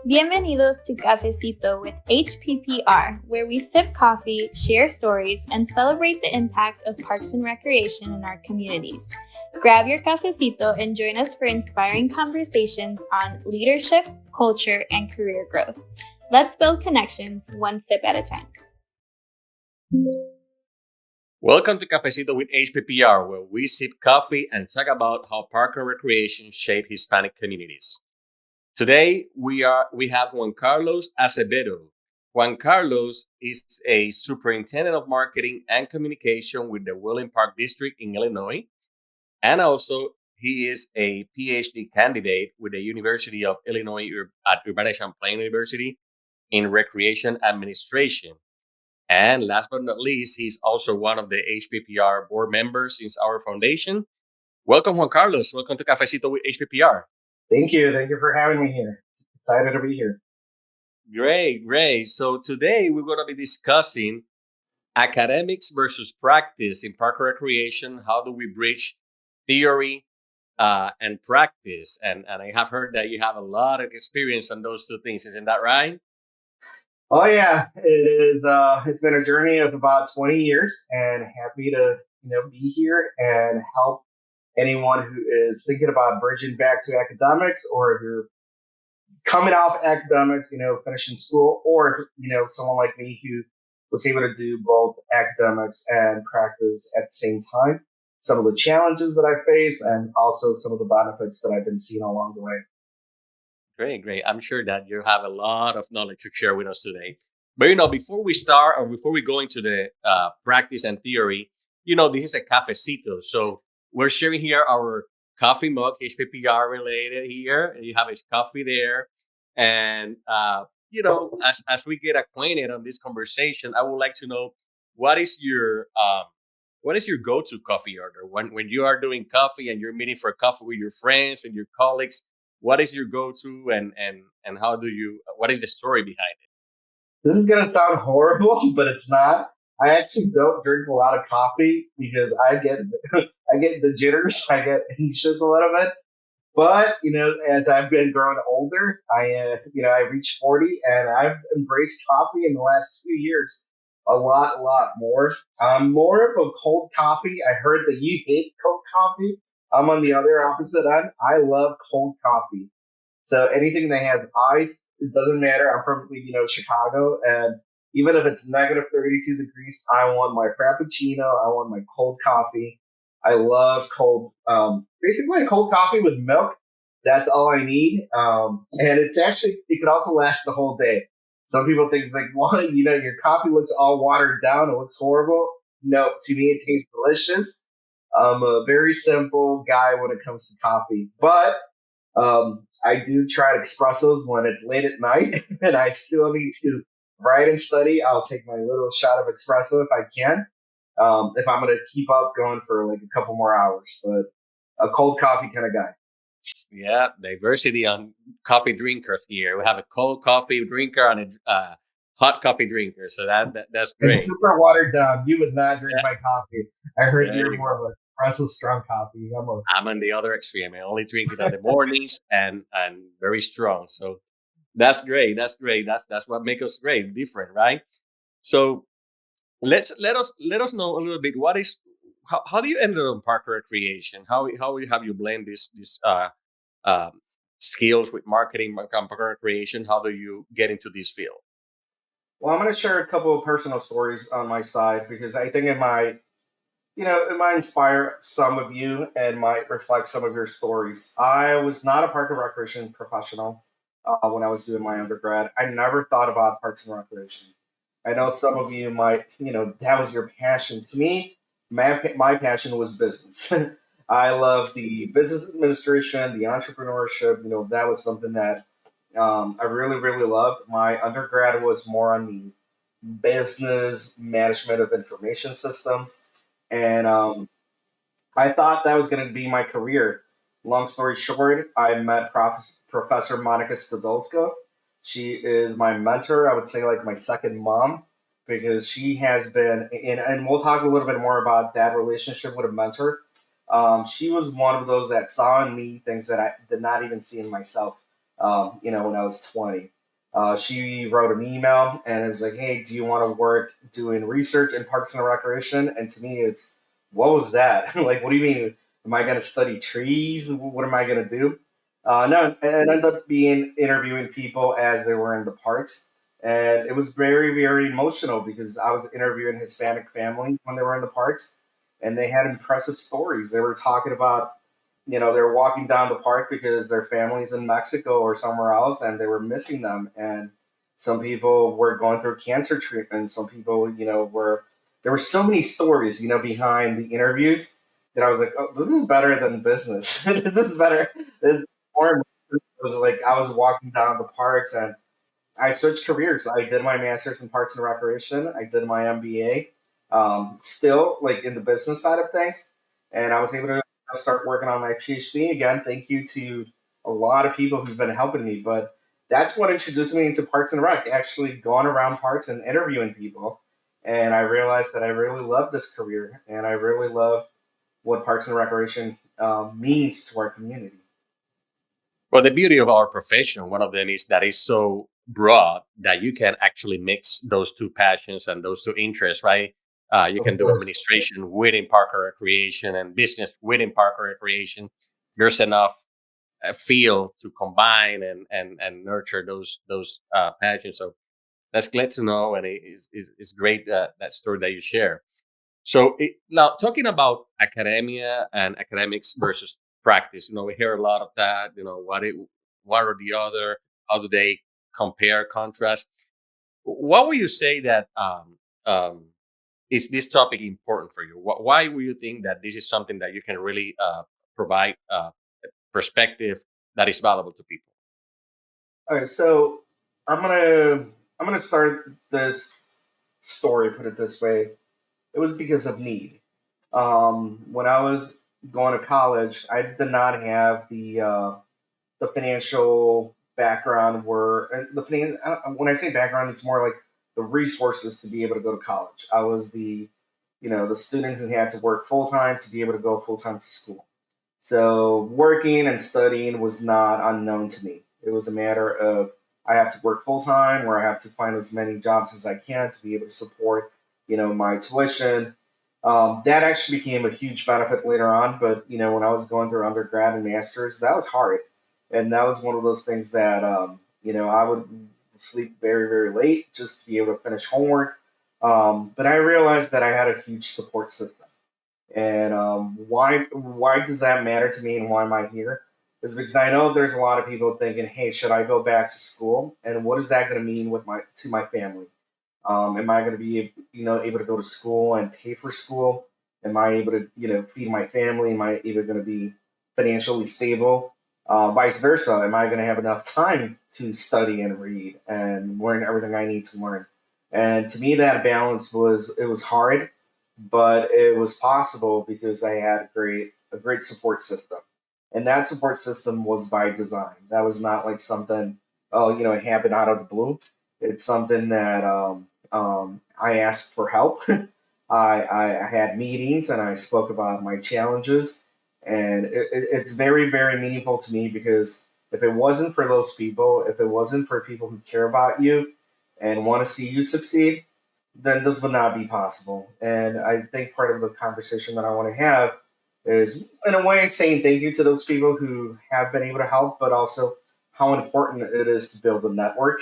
Bienvenidos to Cafecito with HPPR, where we sip coffee, share stories, and celebrate the impact of parks and recreation in our communities. Grab your cafecito and join us for inspiring conversations on leadership, culture, and career growth. Let's build connections one sip at a time. Welcome to Cafecito with HPPR, where we sip coffee and talk about how park and recreation shape Hispanic communities. Today, we have Juan Carlos Acevedo. Juan Carlos is a superintendent of marketing and communication with the Wheeling Park District in Illinois. And also, he is a PhD candidate with the University of Illinois at Urbana-Champaign University in recreation administration. And last but not least, he's also one of the HPPR board members since our foundation. Welcome, Juan Carlos. Welcome to Cafecito with HPPR. Thank you. Thank you for having me here. Excited to be here. Great. So today we're going to be discussing academics versus practice in park recreation. How do we bridge theory and practice? And I have heard that you have a lot of experience on those two things. Isn't that right? Oh yeah, it is. It's been a journey of about 20 years, and happy to be here and help anyone who is thinking about bridging back to academics, or if you're coming off academics, finishing school, or if, someone like me who was able to do both academics and practice at the same time, some of the challenges that I face, and also some of the benefits that I've been seeing along the way. Great. I'm sure that you have a lot of knowledge to share with us today. But, before we start or before we go into the practice and theory, this is a cafecito. So we're sharing here our coffee mug, HPPR related here. You have a coffee there. And, as we get acquainted on this conversation, I would like to know what is your go-to coffee order when you are doing coffee and you're meeting for coffee with your friends and your colleagues? What is your go-to and what is the story behind it? This is going to sound horrible, but it's not. I actually don't drink a lot of coffee because I get the jitters. I get anxious a little bit. But, as I've been growing older, I reached 40 and I've embraced coffee in the last 2 years a lot more. I'm more of a cold coffee. I heard that you hate cold coffee. I'm on the other opposite end. I love cold coffee. So anything that has ice, it doesn't matter. I'm from, Chicago. And even if it's negative 32 degrees, I want my Frappuccino. I want my cold coffee. I love cold, basically cold coffee with milk. That's all I need. And it could also last the whole day. Some people think it's like, well, your coffee looks all watered down. It looks horrible. No, to me, it tastes delicious. I'm a very simple guy when it comes to coffee, but I do try espressos when it's late at night and I still need to write and study. I'll take my little shot of espresso if I can, if I'm going to keep up going for like a couple more hours, but a cold coffee kind of guy. Yeah, diversity on coffee drinkers here. We have a cold coffee drinker and a hot coffee drinker, so that's great. It's super watered down. You would not drink my coffee. I heard you're more of a espresso strong coffee. I'm on the other extreme. I only drink it in the mornings and very strong. So that's great. That's what makes us great, different, right? So let us know a little bit how do you end up on park recreation? How have you blend this skills with marketing and park recreation? How do you get into this field? Well, I'm going to share a couple of personal stories on my side because I think it might inspire some of you and might reflect some of your stories. I was not a park and recreation professional when I was doing my undergrad. I never thought about parks and recreation. I know some of you might, that was your passion. To me, my passion was business. I love the business administration, the entrepreneurship. That was something that I really, really loved. My undergrad was more on the business management of information systems. And I thought that was going to be my career. Long story short, I met Professor Monica Stodolska. She is my mentor. I would say like my second mom because she has been, and we'll talk a little bit more about that relationship with a mentor. She was one of those that saw in me things that I did not even see in myself. when I was 20. She wrote an email and it was like, "Hey, do you want to work doing research in Parks and Recreation?" And to me, it's what was that? Like, what do you mean? Am I going to study trees? What am I going to do? No, and it ended up being interviewing people as they were in the parks. And it was very, very emotional because I was interviewing Hispanic families when they were in the parks and they had impressive stories. They were talking about, they were walking down the park because their families in Mexico or somewhere else and they were missing them. And some people were going through cancer treatment. Some people, there were so many stories, behind the interviews that I was like, oh, this is better than business. This is better. This is more. It was like I was walking down the parks and I switched careers. I did my master's in Parks and Recreation. I did my MBA, still like in the business side of things, and I was able to start working on my PhD again. Thank you to a lot of people who've been helping me. But that's what introduced me into Parks and Rec. Actually, going around parks and interviewing people, and I realized that I really love this career, and I really love what Parks and Recreation means to our community. Well, the beauty of our profession, one of them is that it's so broad that you can actually mix those two passions and those two interests, right? You can Of do course. administration within Parker Recreation and business within Parker Recreation. There's enough field to combine and nurture those passions. So that's glad to know, and it's great that story that you share. So now talking about academia and academics versus practice, we hear a lot of that. What are the other? How do they compare, contrast? What would you say that is this topic important for you? Why would you think that this is something that you can really provide perspective that is valuable to people? All right, so I'm gonna I'm gonna start this story. Put it this way: it was because of need. When I was going to college, I did not have the financial background where and when I say background, it's more like the resources to be able to go to college. I was the student who had to work full time to be able to go full time to school. So working and studying was not unknown to me. It was a matter of I have to work full time or I have to find as many jobs as I can to be able to support, my tuition. That actually became a huge benefit later on, but when I was going through undergrad and masters, that was hard, and that was one of those things that I would sleep very very late just to be able to finish homework. But I realized that I had a huge support system. And why does that matter to me and why am I here? Is because I know there's a lot of people thinking, hey, should I go back to school? And what is that going to mean with my family? Am I going to be able to go to school and pay for school? Am I able to feed my family? Am I even going to be financially stable? Vice versa, am I going to have enough time to study and read and learn everything I need to learn? And to me, that balance was hard, but it was possible because I had a great support system, and that support system was by design. That was not like something it happened out of the blue. It's something that I asked for help. I had meetings and I spoke about my challenges, and it's very very meaningful to me because if it wasn't for those people, if it wasn't for people who care about you and want to see you succeed, then this would not be possible. And I think part of the conversation that I want to have is, in a way, saying thank you to those people who have been able to help, but also how important it is to build a network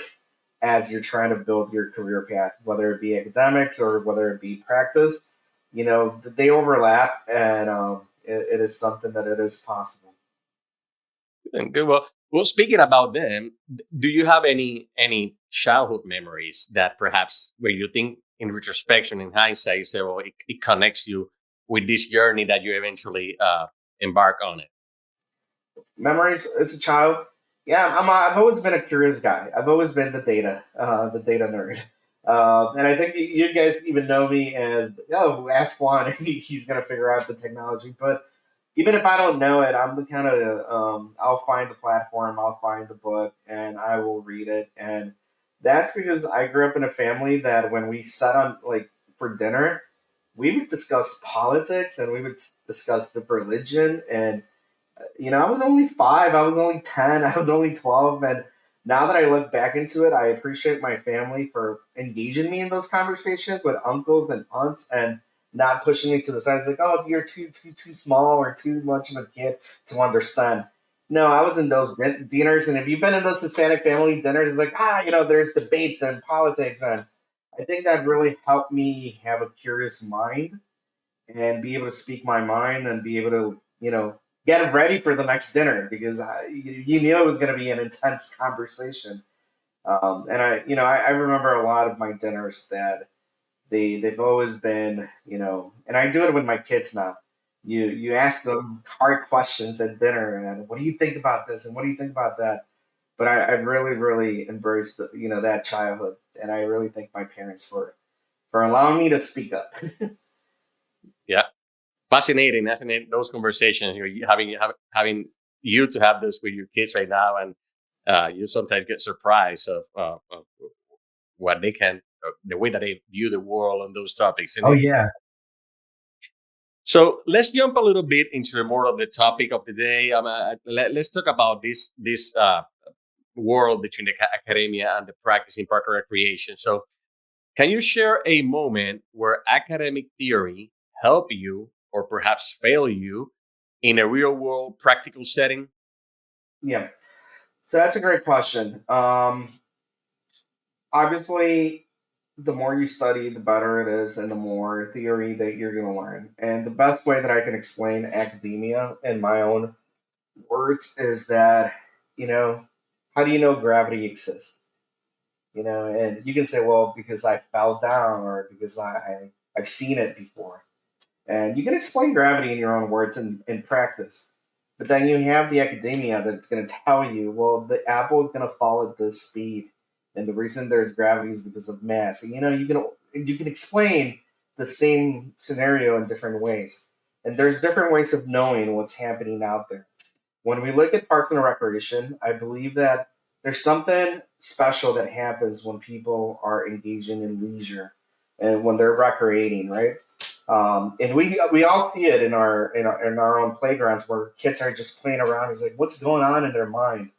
as you're trying to build your career path, whether it be academics or whether it be practice. They overlap, and it is something that it is possible. And good. Well, speaking about them, do you have any childhood memories that perhaps where you think in retrospection, in hindsight, you say, well, it connects you with this journey that you eventually embark on it? Memories as a child, yeah, I've always been a curious guy. I've always been the data nerd. And I think you guys even know me as, oh, ask Juan, he's gonna figure out the technology. But even if I don't know it, I'm the kind of I'll find the platform, I'll find the book, and I will read it. And that's because I grew up in a family that when we sat on like for dinner, we would discuss politics and we would discuss the religion and I was only 5, I was only 10, I was only 12. And now that I look back into it, I appreciate my family for engaging me in those conversations with uncles and aunts and not pushing me to the side. It's like, oh, you're too small or too much of a kid to understand. No, I was in those dinners, and if you've been in those Hispanic family dinners, it's like, there's debates and politics, and I think that really helped me have a curious mind and be able to speak my mind and be able to, get ready for the next dinner because you knew it was going to be an intense conversation. And I remember a lot of my dinners that they've always been, and I do it with my kids now. You ask them hard questions at dinner, and what do you think about this, and what do you think about that? But I really, really embraced that childhood, and I really thank my parents for allowing me to speak up. Yeah, fascinating, fascinating. Those conversations, having you to have this with your kids right now, and you sometimes get surprised of what they can, the way that they view the world on those topics. Oh yeah. So let's jump a little bit into the more of the topic of the day. Let's talk about this world between the academia and the practice in park recreation. So, can you share a moment where academic theory helped you, or perhaps fail you, in a real world practical setting? Yeah. So that's a great question. Obviously, the more you study, the better it is, and the more theory that you're going to learn. And the best way that I can explain academia in my own words is that, you know, how do you know gravity exists? And you can say, well, because I fell down or because I've seen it before. And you can explain gravity in your own words in practice. But then you have the academia that's going to tell you, well, the apple is going to fall at this speed, and the reason there's gravity is because of mass. And you can explain the same scenario in different ways, and there's different ways of knowing what's happening out there. When we look at parks and recreation, I believe that there's something special that happens when people are engaging in leisure and when they're recreating, right? And we all see it in our own playgrounds where kids are just playing around. It's like, what's going on in their mind?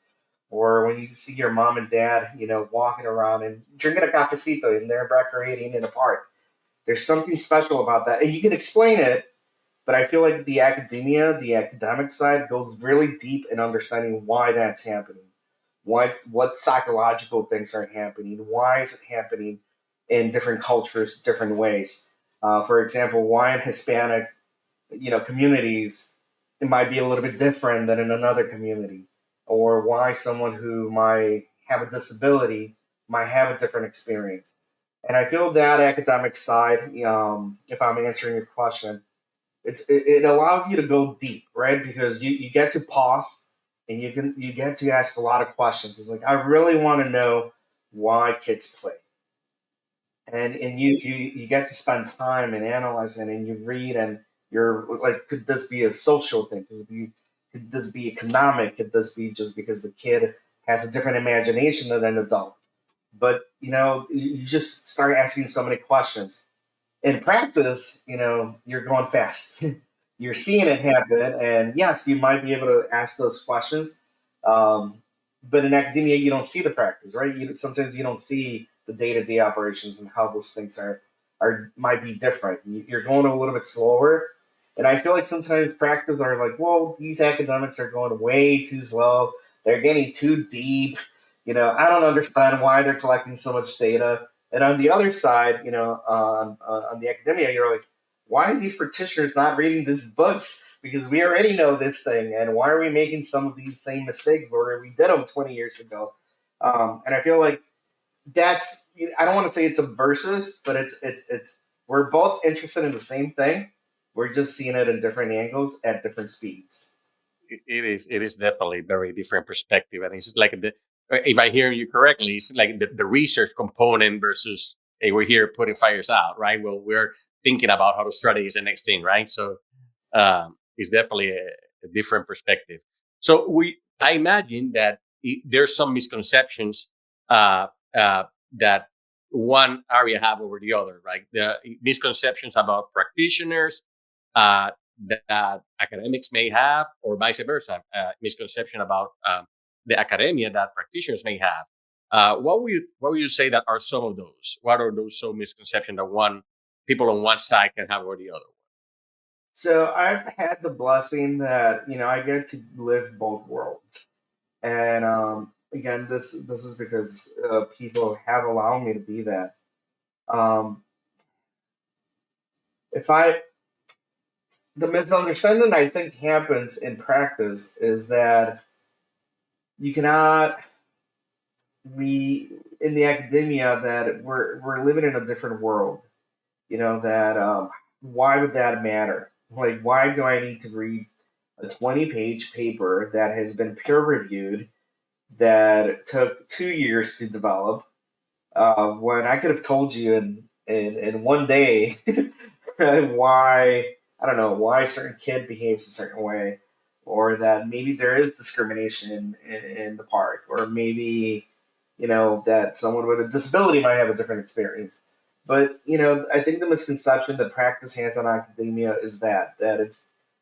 Or when you see your mom and dad, walking around and drinking a cafecito and they're recreating in a park. There's something special about that, and you can explain it. But I feel like the academic side, goes really deep in understanding why that's happening, what psychological things are happening, why is it happening in different cultures, different ways. For example, why in Hispanic, communities, it might be a little bit different than in another community, or why someone who might have a disability might have a different experience. And I feel that academic side, if I'm answering your question, it allows you to go deep, right? Because you get to pause and you get to ask a lot of questions. It's like, I really want to know why kids play, and you get to spend time and analyzing and you read, and you're like, could this be a social thing? Could this be economic? Could this be just because the kid has a different imagination than an adult? But you just start asking so many questions. In practice, you're going fast. You're seeing it happen, and yes, you might be able to ask those questions. Um, but in academia, you don't see the practice, right? Sometimes you don't see the day-to-day operations and how those things are might be different. You're going a little bit slower, and I feel like sometimes practice are like, well, these academics are going way too slow. They're getting too deep. I don't understand why they're collecting so much data. And on the other side, on the academia, you're like, why are these practitioners not reading these books? Because we already know this thing, and why are we making some of these same mistakes where we did them 20 years ago? And I feel like that's, I don't want to say it's a versus, but it's we're both interested in the same thing. We're just seeing it in different angles at different speeds. It is definitely very different perspective, and it's like if I hear you correctly, it's like the research component versus, hey, we're here putting fires out, right? Well, we're thinking about how to strategy is the next thing, right? So it's definitely a different perspective. So I imagine that there's some misconceptions uh, that one area have over the other, right? The misconceptions about practitioners, uh, that academics may have, or vice versa, misconception about the academia that practitioners may have. What would you say that are some of those? What are those so misconceptions that one people on one side can have over the other? So I've had the blessing that I get to live both worlds, and again, this is because people have allowed me to be that. Um, if I The misunderstanding I think happens in practice is that you cannot we in the academia that we're living in a different world. That why would that matter? Like, why do I need to read a 20-page paper that has been peer reviewed that took 2 years to develop when I could have told you in one day why I don't know why a certain kid behaves a certain way, or that maybe there is discrimination in the park, or maybe that someone with a disability might have a different experience. But I think the misconception that practice hands-on academia is that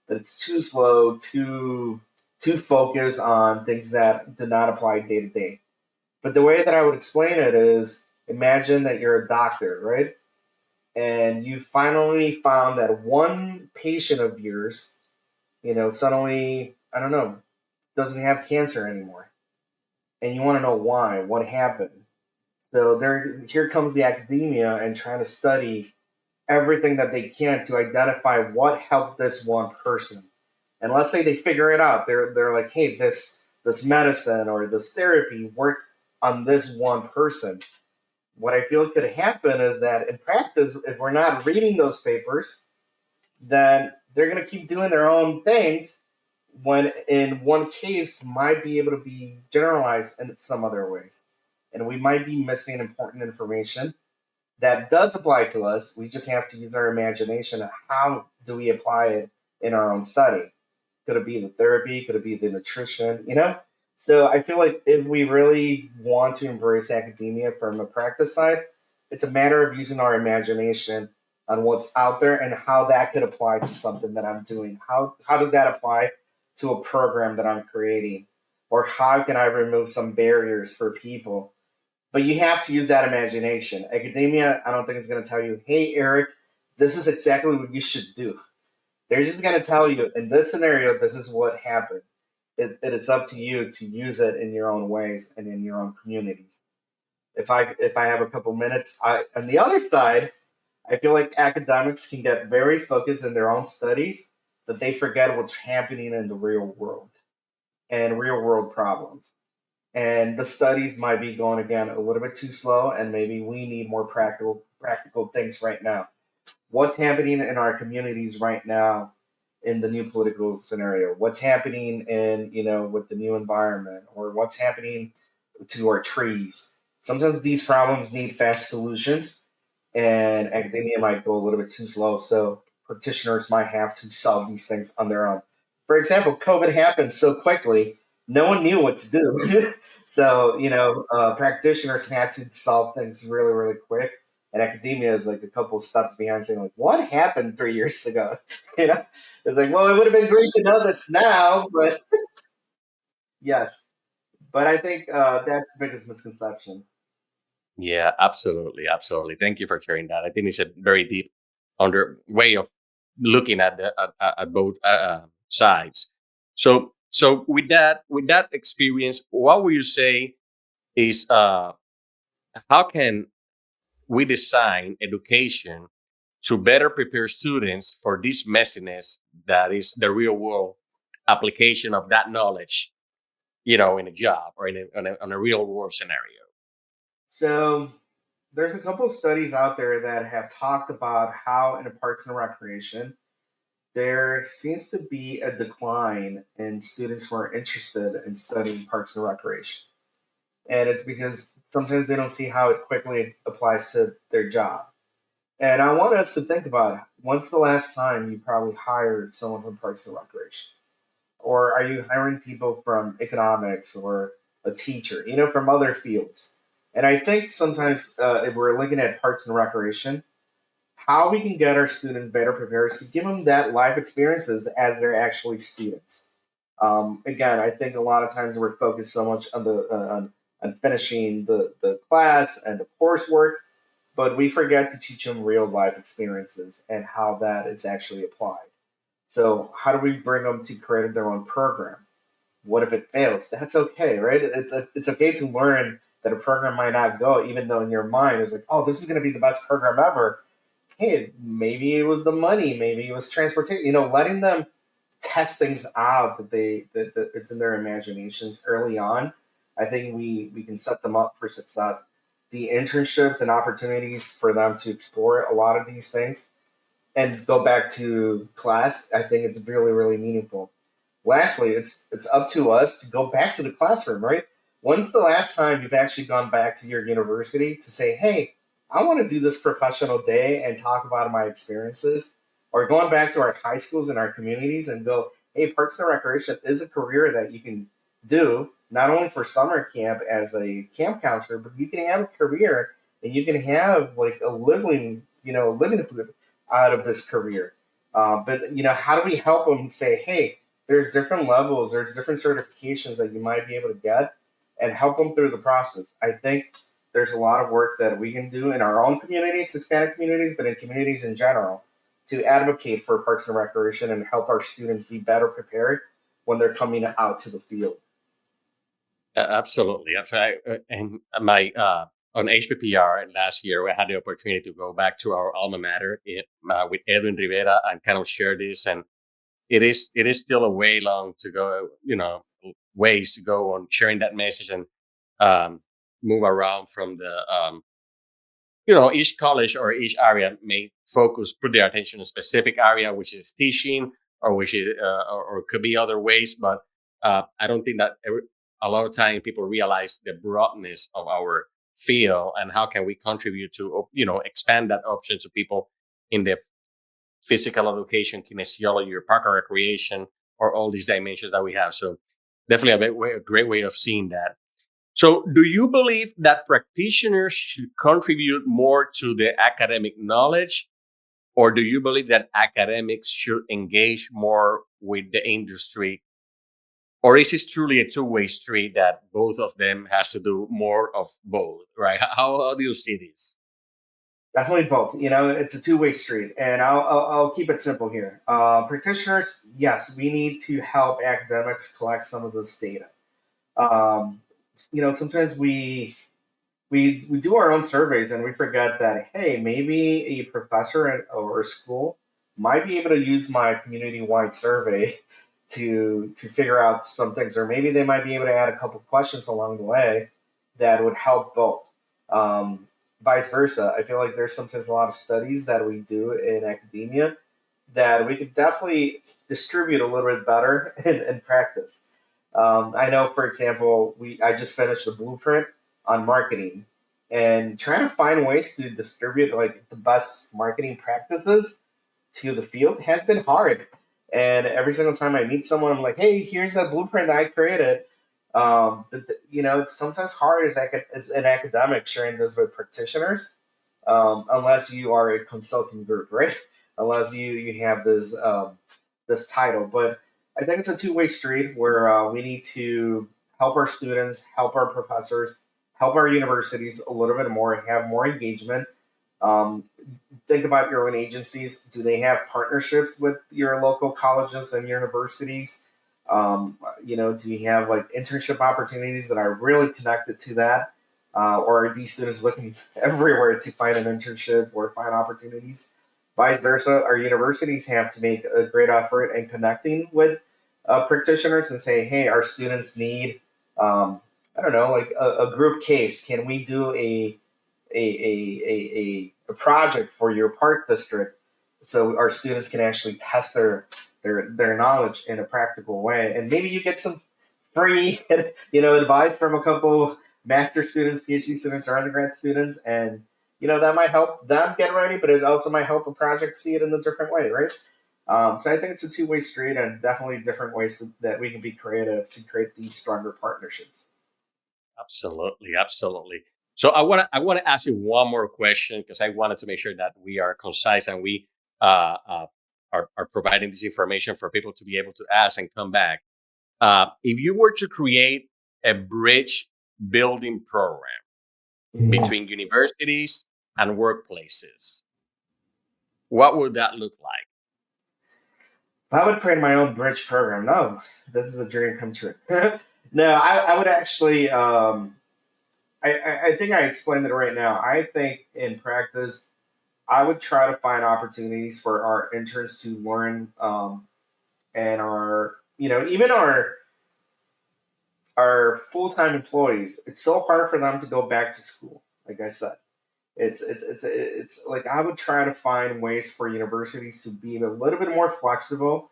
it's too slow, too focused on things that do not apply day to day. But the way that I would explain it is, imagine that you're a doctor, right? And you finally found that one patient of yours, suddenly, I don't know, doesn't have cancer anymore. And you want to know why, what happened. So here comes the academia and trying to study everything that they can to identify what helped this one person. And let's say they figure it out. They're like, hey, this medicine or this therapy worked on this one person. What I feel could happen is that in practice, if we're not reading those papers, then they're going to keep doing their own things when in one case might be able to be generalized in some other ways. And we might be missing important information that does apply to us. We just have to use our imagination. How do we apply it in our own study? Could it be the therapy? Could it be the nutrition? So I feel like if we really want to embrace academia from a practice side, it's a matter of using our imagination on what's out there and how that could apply to something that I'm doing. How does that apply to a program that I'm creating? Or how can I remove some barriers for people? But you have to use that imagination. Academia, I don't think it's going to tell you, hey, Eric, this is exactly what you should do. They're just going to tell you, in this scenario, this is what happened. It is up to you to use it in your own ways and in your own communities. If I have a couple minutes, on the other side, I feel like academics can get very focused in their own studies that they forget what's happening in the real world and real world problems. And the studies might be going again a little bit too slow, and maybe we need more practical things right now. What's happening in our communities right now in the new political scenario? What's happening in with the new environment, or what's happening to our trees? Sometimes these problems need fast solutions, and academia might go a little bit too slow. So practitioners might have to solve these things on their own. For example, COVID happened so quickly, no one knew what to do. So practitioners had to solve things really, really quick. And academia is like a couple steps behind, saying like, "What happened 3 years ago?" you know, it's like, well, it would have been great to know this now, but yes. But I think that's the biggest misconception. Yeah, absolutely, absolutely. Thank you for sharing that. I think it's a very deep under way of looking at at both sides. So with that experience, what would you say is how can we design education to better prepare students for this messiness that is the real world application of that knowledge, in a job or on a real world scenario? So there's a couple of studies out there that have talked about how in Parks and Recreation there seems to be a decline in students who are interested in studying Parks and Recreation. And it's because sometimes they don't see how it quickly applies to their job. And I want us to think about, when's the last time you probably hired someone from Parks and Recreation? Or are you hiring people from economics or a teacher, from other fields? And I think sometimes if we're looking at Parks and Recreation, how we can get our students better prepared is to give them that life experiences as they're actually students. Again, I think a lot of times we're focused so much on on finishing the class and the coursework, but we forget to teach them real life experiences and how that is actually applied. So how do we bring them to create their own program? What if it fails? That's okay, right? It's okay to learn that a program might not go, even though in your mind it's like, oh, this is going to be the best program ever. Hey, maybe it was the money, maybe it was transportation. Letting them test things out that it's in their imaginations early on. I think we can set them up for success. The internships and opportunities for them to explore a lot of these things and go back to class, I think it's really, really meaningful. Lastly, it's up to us to go back to the classroom, right? When's the last time you've actually gone back to your university to say, hey, I want to do this professional day and talk about my experiences? Or going back to our high schools and our communities and go, hey, Parks and Recreation is a career that you can do, not only for summer camp as a camp counselor, but you can have a career and you can have like a living out of this career. But how do we help them say, hey, there's different levels, there's different certifications that you might be able to get, and help them through the process. I think there's a lot of work that we can do in our own communities, Hispanic communities, but in communities in general, to advocate for Parks and Recreation and help our students be better prepared when they're coming out to the field. Absolutely. And my on HPPR last year, we had the opportunity to go back to our alma mater with Edwin Rivera and kind of share this. And it is still a way long to go, ways to go on sharing that message and um, move around from each college or each area may put their attention in a specific area, which is teaching or which is, or could be other ways. But I don't think that a lot of time people realize the broadness of our field and how can we contribute to, expand that option to people in the physical education, kinesiology, or park and recreation, or all these dimensions that we have. So definitely a great way of seeing that. So, do you believe that practitioners should contribute more to the academic knowledge, or do you believe that academics should engage more with the industry, or is it truly a two-way street that both of them has to do more of both? Right? How do you see this? Definitely both. It's a two-way street, and I'll keep it simple here. Practitioners, yes, we need to help academics collect some of this data. Um, Sometimes we do our own surveys and we forget that hey, maybe a professor or a school might be able to use my community-wide survey to figure out some things, or maybe they might be able to add a couple questions along the way that would help both. Um, Vice versa, I feel like there's sometimes a lot of studies that we do in academia that we could definitely distribute a little bit better in practice. I know, for example, we I just finished the blueprint on marketing, and trying to find ways to distribute like the best marketing practices to the field has been hard. And every single time I meet someone, I'm like, "Hey, here's a blueprint that I created." It's sometimes hard as an academic sharing this with practitioners, unless you are a consulting group, right? Unless you have this title. But I think it's a two-way street where we need to help our students, help our professors, help our universities a little bit more, have more engagement. Um, think about your own agencies. Do they have partnerships with your local colleges and universities? Do you have like internship opportunities that are really connected to that? Or are these students looking everywhere to find an internship or find opportunities? Vice versa, our universities have to make a great effort in connecting with practitioners and say, hey, our students need, I don't know, like a group case. Can we do a project for your park district so our students can actually test their knowledge in a practical way? And maybe you get some free advice from a couple master students, PhD students, or undergrad students, and that might help them get ready, but it also might help a project see it in a different way, right? So I think it's a two-way street, and definitely different ways that we can be creative to create these stronger partnerships. Absolutely, absolutely. So I want to ask you one more question because I wanted to make sure that we are concise and we are providing this information for people to be able to ask and come back. If you were to create a bridge building program between universities and workplaces, what would that look like? If I would create my own bridge program, no, this is a dream come true. No, I would actually. I think I explained it right now. I think in practice, I would try to find opportunities for our interns to learn, and our even our full time employees. It's so hard for them to go back to school. Like I said, it's like I would try to find ways for universities to be a little bit more flexible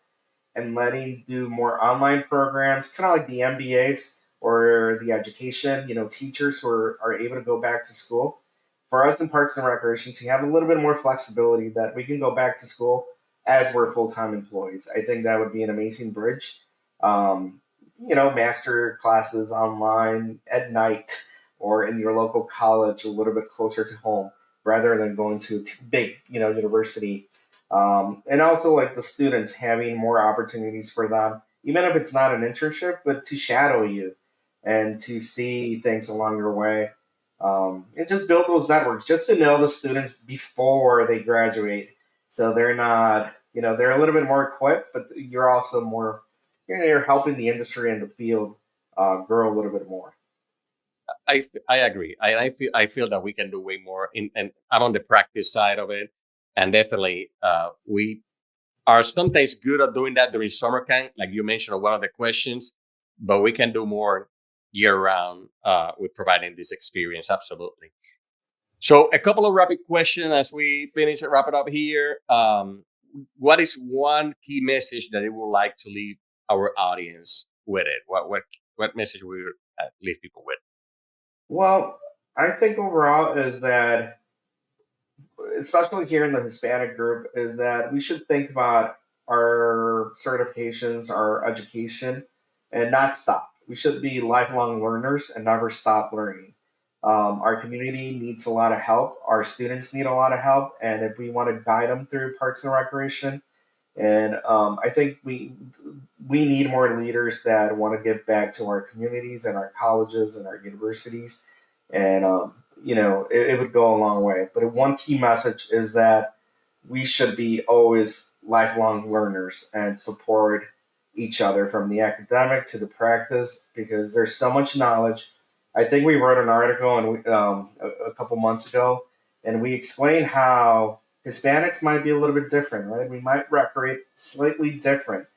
and letting do more online programs, kind of like the MBAs or the education, teachers who are able to go back to school. For us in Parks and Recreation, to have a little bit more flexibility that we can go back to school as we're full time employees. I think that would be an amazing bridge. Um, master classes online at night or in your local college a little bit closer to home rather than going to a big, university. And also like the students having more opportunities for them, even if it's not an internship, but to shadow you and to see things along your way. And just build those networks just to know the students before they graduate. So they're not, they're a little bit more equipped, but you're also more, you're helping the industry and the field grow a little bit more. I agree. I feel that we can do way more. And I'm on the practice side of it, and definitely we are sometimes good at doing that during summer camp, like you mentioned on one of the questions, but we can do more year round with providing this experience. Absolutely. So a couple of rapid questions as we finish and wrap it up here. What is one key message that you would like to leave our audience with it? What message would you leave people with? Well, I think overall is that, especially here in the Hispanic group, is that we should think about our certifications, our education, and not stop. We should be lifelong learners and never stop learning. Our community needs a lot of help. Our students need a lot of help, and if we want to guide them through Parks and Recreation, and I think we need more leaders that want to give back to our communities and our colleges and our universities, and it would go a long way. But one key message is that we should be always lifelong learners and support each other from the academic to the practice because there's so much knowledge. I think we wrote an article a couple months ago, and we explained how Hispanics might be a little bit different, right? We might recreate slightly different.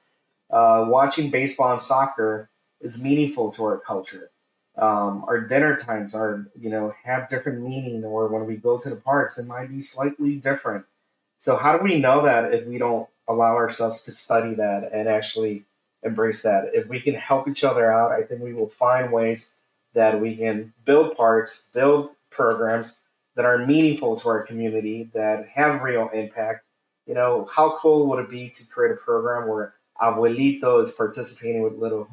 Watching baseball and soccer is meaningful to our culture. Our dinner times have different meaning, or when we go to the parks, it might be slightly different. So how do we know that if we don't allow ourselves to study that and actually embrace that? If we can help each other out, I think we will find ways that we can build parks, build programs that are meaningful to our community, that have real impact. How cool would it be to create a program where Abuelito is participating with little,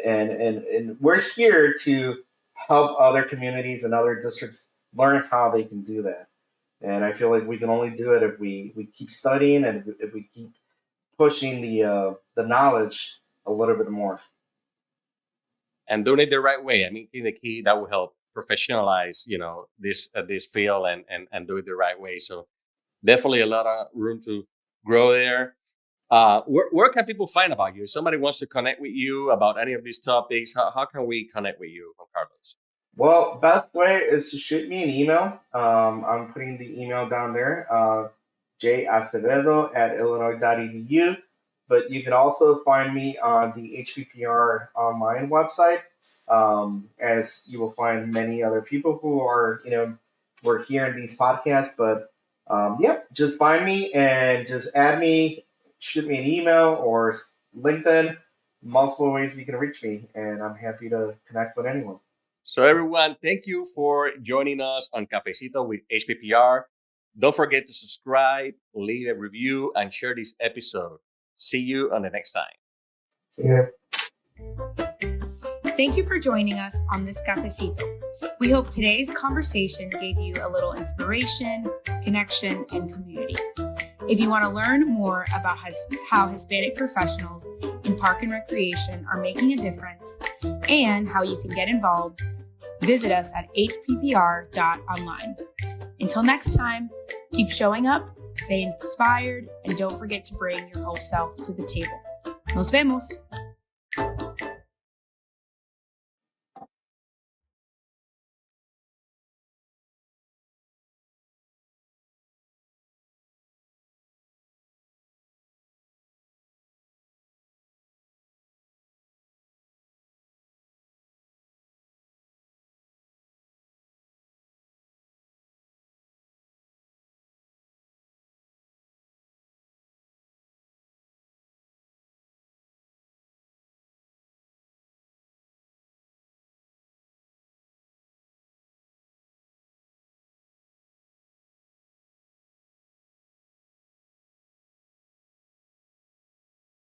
and we're here to help other communities and other districts learn how they can do that. And I feel like we can only do it if we keep studying and if we keep pushing the knowledge a little bit more. And doing it the right way. I mean, the key that will help professionalize, this field and do it the right way. So definitely a lot of room to grow there. Where can people find about you? If somebody wants to connect with you about any of these topics, how can we connect with you, Juan Carlos? Well, best way is to shoot me an email. I'm putting the email down there, jacevedo@illinois.edu. But you can also find me on the HPPR online website, as you will find many other people who are, we're here in these podcasts. But just find me and just add me, shoot me an email or LinkedIn, multiple ways you can reach me. And I'm happy to connect with anyone. So everyone, thank you for joining us on Cafecito with HPPR. Don't forget to subscribe, leave a review, and share this episode. See you on the next time. See ya. Thank you for joining us on this Cafecito. We hope today's conversation gave you a little inspiration, connection, and community. If you want to learn more about how Hispanic professionals in park and recreation are making a difference and how you can get involved, visit us at hppr.online. Until next time, keep showing up, stay inspired, and don't forget to bring your whole self to the table. Nos vemos!